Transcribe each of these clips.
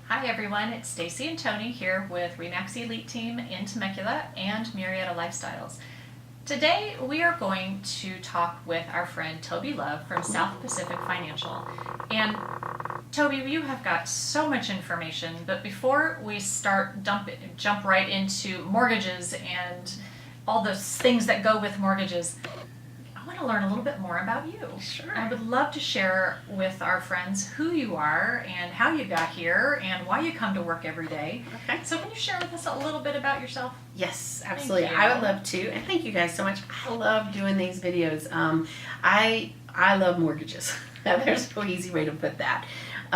Hi everyone, it's Stacy and Tony here with Remax Elite Team in Temecula and Murrieta Lifestyles. Today we are going to talk with our friend Tobie Love from South Pacific Financial. And Tobie, you have got so much information, but before we start jump right into mortgages and all those things that go with mortgages, I want to learn a little bit more about you. Sure. I would love to share with our friends who you are and how you got here and why you come to work every day. Okay. So can you share with us a little bit about yourself? Yes, absolutely. Thank you. I would love to, and thank you guys so much. I love doing these videos. I love mortgages. There's no easy way to put that.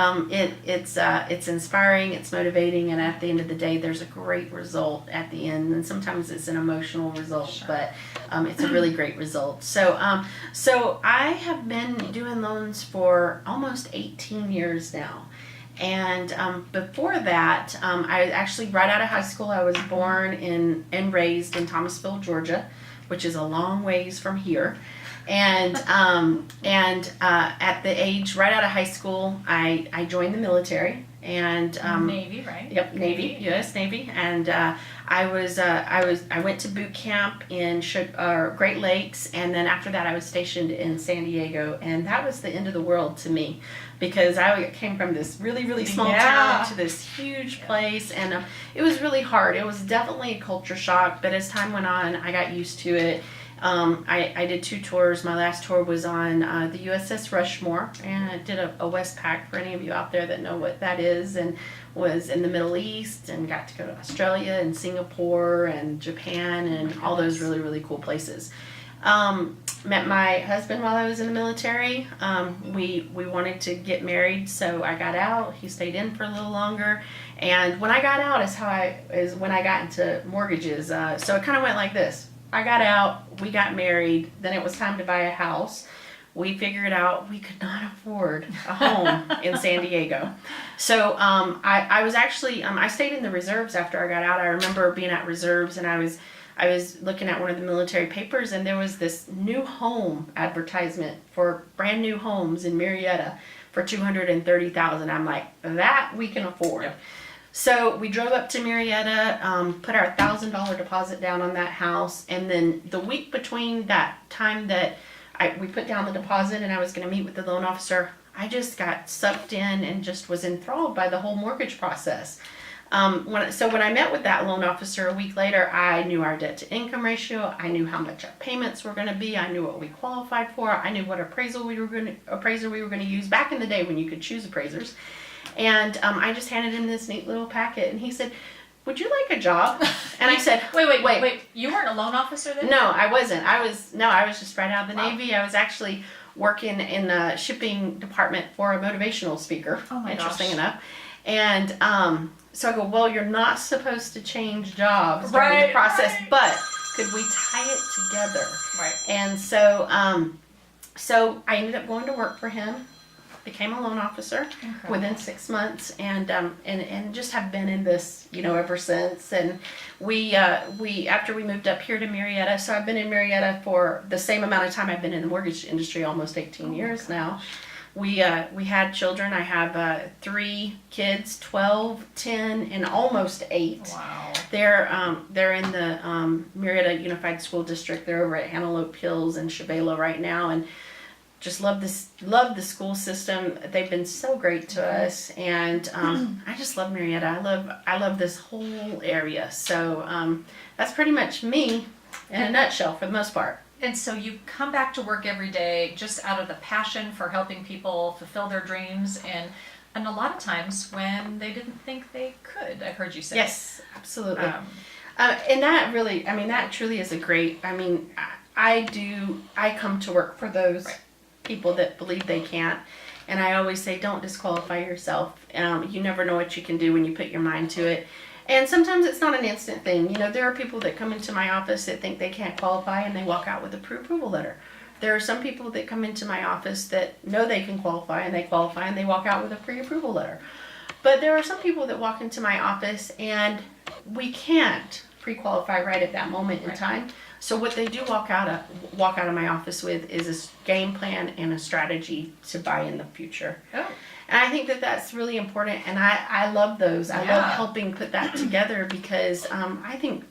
It's inspiring, it's motivating, and at the end of the day, there's a great result at the end. And sometimes it's an emotional result, Sure. but it's a really great result. So I have been doing loans for almost 18 years now. And before that, I actually, right out of high school, I was born and raised in Thomasville, Georgia, which is a long ways from here. And at the age right out of high school, I joined the military and Navy, right? Yep, Navy, U.S. Navy, and I went to boot camp in Great Lakes, and then after that I was stationed in San Diego, and that was the end of the world to me because I came from this really small town to this huge place, and it was really hard. It was definitely a culture shock, but as time went on, I got used to it. I did 2 tours. My last tour was on the USS Rushmore, and I did a Westpac for any of you out there that know what that is, and was in the Middle East and got to go to Australia and Singapore and Japan and all those really cool places. Met my husband while I was in the military. We wanted to get married, so I got out. He stayed in for a little longer, and when I got out is when I got into mortgages. So it kind of went like this. I got out, we got married, then it was time to buy a house. We figured out we could not afford a home in San Diego. So I was actually, I stayed in the reserves after I got out. I remember being at reserves, and I was looking at one of the military papers, and there was this new home advertisement for brand new homes in Murrieta for $230,000. I'm like, that we can afford. Yep. So we drove up to Murrieta, put our $1,000 deposit down on that house, and then the week between that time that we put down the deposit and I was going to meet with the loan officer, I just got sucked in and just was enthralled by the whole mortgage process. When I met with that loan officer a week later, I knew our debt to income ratio, I knew how much our payments were going to be, I knew what we qualified for, I knew what appraiser we were going to use back in the day when you could choose appraisers. And I just handed him this neat little packet, and he said, "Would you like a job?" And I said, Wait. You weren't a loan officer then? No, I wasn't. I was just right out of the Navy. I was actually working in the shipping department for a motivational speaker. Oh my Interesting gosh. enough. And so I go, "Well, you're not supposed to change jobs during the process, but could we tie it together?" Right. And so I ended up going to work for him. Became a loan officer within 6 months, and just have been in this, ever since. And we after we moved up here to Murrieta, so I've been in Murrieta for the same amount of time I've been in the mortgage industry, almost 18 years now. We had children. I have 3 kids, 12, 10, and almost 8. Wow. They're in the Murrieta Unified School District. They're over at Antelope Hills and Chabelo right now, and just love the school system. They've been so great to us, and I just love Murrieta. I love this whole area. So that's pretty much me in a nutshell for the most part. And so you come back to work every day just out of the passion for helping people fulfill their dreams, and a lot of times when they didn't think they could, I've heard you say. Yes, absolutely. And that really, that truly is a great, I come to work for those people that believe they can't. And I always say, don't disqualify yourself. You never know what you can do when you put your mind to it. And sometimes it's not an instant thing. There are people that come into my office that think they can't qualify, and they walk out with a pre-approval letter. There are some people that come into my office that know they can qualify, and they qualify, and they walk out with a pre-approval letter. But there are some people that walk into my office and we can't pre-qualify right at that moment in time. So what they do walk out of my office with is a game plan and a strategy to buy in the future. Oh. And I think that that's really important, and I love those. I love Yeah. helping put that together because I think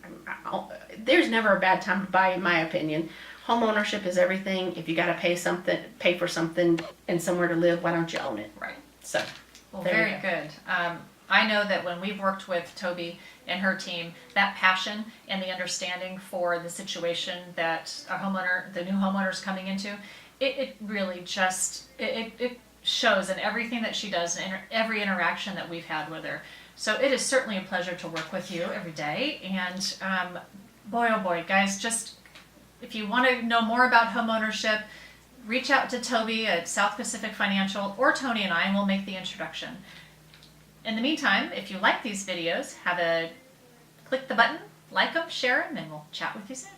there's never a bad time to buy, in my opinion. Home ownership is everything. If you got to pay for something and somewhere to live, why don't you own it? Right. So, Well, there very you good. I know that when we've worked with Tobie and her team, that passion and the understanding for the situation that the new homeowner's coming into, it really just, it shows in everything that she does and every interaction that we've had with her. So it is certainly a pleasure to work with you every day. And boy, oh boy, guys, just if you want to know more about homeownership, reach out to Tobie at South Pacific Financial or Tony and I, and we'll make the introduction. In the meantime, if you like these videos, click the button, like them, share them, and we'll chat with you soon.